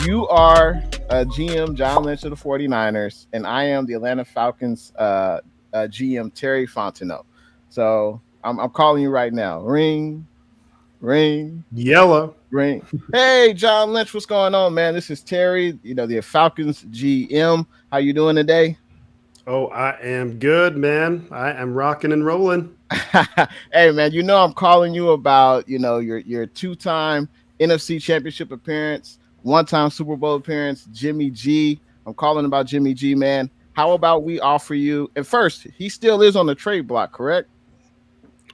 You are GM John Lynch of the 49ers, and I am the Atlanta Falcons GM Terry Fontenot. So I'm calling you right now. Ring, ring, Yellow. ring. Hey, John Lynch, what's going on, man? This is Terry, the Falcons GM. How you doing today? Oh, I am good, man. I am rocking and rolling. Hey, man, I'm calling you about, your two-time NFC Championship appearance, one-time Super Bowl appearance, Jimmy G. I'm calling about Jimmy G, man. How about we offer you, and first, he still is on the trade block, correct?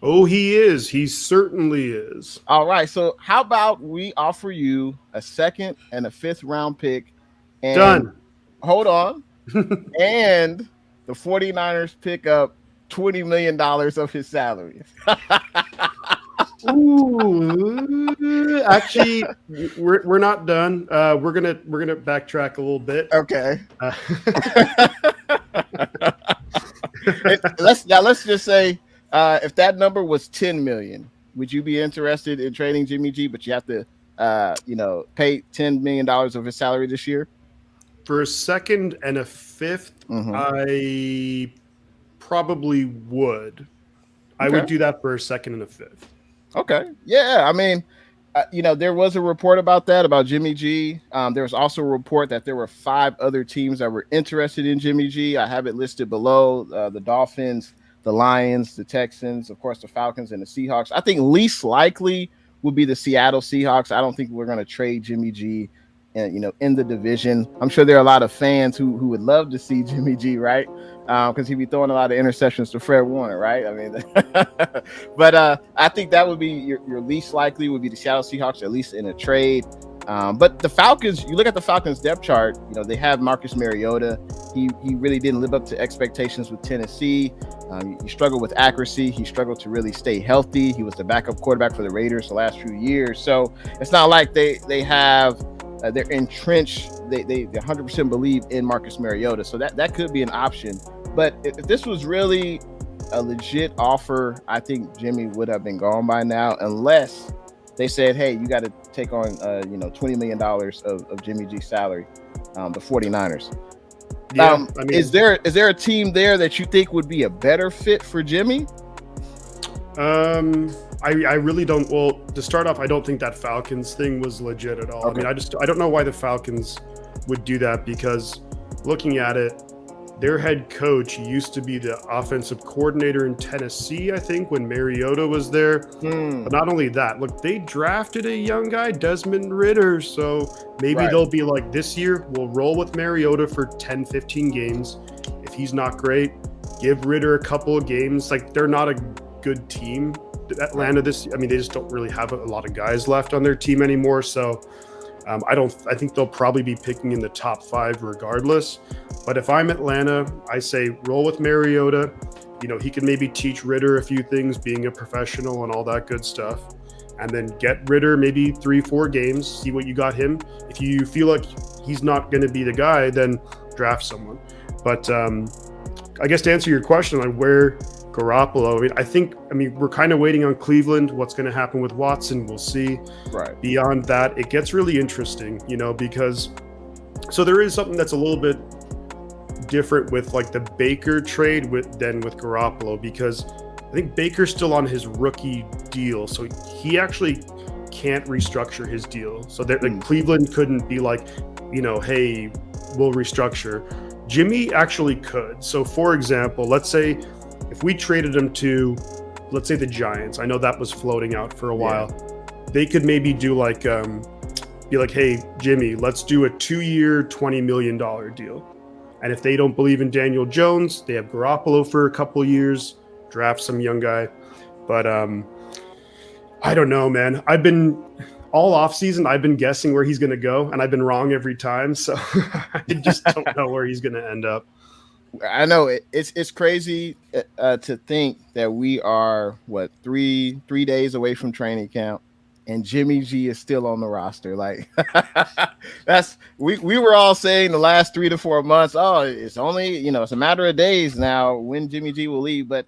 Oh, he is. He certainly is. All right. So how about we offer you a second and a fifth round pick and Done. hold on. And the 49ers pick up $20 million of his salary. Ooh, actually, we're not done. We're gonna backtrack a little bit. Okay. Let's just say if that number was 10 million, would you be interested in trading Jimmy G? But you have to pay $10 million of his salary this year. For a second and a fifth, I probably would. Okay. I would do that for a second and a fifth. Okay. Yeah. I mean, there was a report about that, about Jimmy G. There was also a report that there were 5 other teams that were interested in Jimmy G. I have it listed below: the Dolphins, the Lions, the Texans, of course, the Falcons, and the Seahawks. I think least likely would be the Seattle Seahawks. I don't think we're going to trade Jimmy G, in the division. I'm sure there are a lot of fans who would love to see Jimmy G, right? Because he'd be throwing a lot of interceptions to Fred Warner, right? I mean, but I think that would be your least likely would be the Seattle Seahawks, at least in a trade. But the Falcons, you look at the Falcons depth chart, they have Marcus Mariota. He really didn't live up to expectations with Tennessee. He struggled with accuracy. He struggled to really stay healthy. He was the backup quarterback for the Raiders the last few years. So it's not like they have they're entrenched. They 100% believe in Marcus Mariota. So that could be an option. But if this was really a legit offer, I think Jimmy would have been gone by now, unless they said, hey, you got to take on $20 million of Jimmy G's salary, the 49ers. Yeah, I mean, is there a team there that you think would be a better fit for Jimmy? I really don't. Well, to start off, I don't think that Falcons thing was legit at all. Okay. I mean, I don't know why the Falcons would do that, because looking at it, their head coach used to be the offensive coordinator in Tennessee, I think, when Mariota was there. But not only that, look, they drafted a young guy, Desmond Ridder. So maybe they'll be like, this year, we'll roll with Mariota for 10, 15 games. If he's not great, give Ridder a couple of games. Like, they're not a good team. Atlanta, they just don't really have a lot of guys left on their team anymore. So I think they'll probably be picking in the top 5 regardless. But if I'm Atlanta, I say roll with Mariota. He can maybe teach Ridder a few things, being a professional and all that good stuff. And then get Ridder maybe 3-4 games, see what you got him. If you feel like he's not going to be the guy, then draft someone. But I guess to answer your question on where Garoppolo, I mean, we're kind of waiting on Cleveland. What's going to happen with Watson? We'll see. Right. Beyond that, it gets really interesting, because so there is something that's a little bit different with like the Baker trade than with Garoppolo, because I think Baker's still on his rookie deal, so he actually can't restructure his deal. So that like Cleveland couldn't be like, hey, we'll restructure. Jimmy actually could. So for example, let's say if we traded him to, let's say, the Giants, I know that was floating out for a while. They could maybe do like, be like, hey, Jimmy, let's do a 2-year, $20 million deal. And if they don't believe in Daniel Jones, they have Garoppolo for a couple years, draft some young guy. But I don't know, man. All offseason, I've been guessing where he's going to go, and I've been wrong every time. So I just don't know where he's going to end up. I know it's crazy to think that we are 3 days away from training camp, and Jimmy G is still on the roster. Like that's we were all saying the last 3 to 4 months, oh, it's only, it's a matter of days now when Jimmy G will leave. But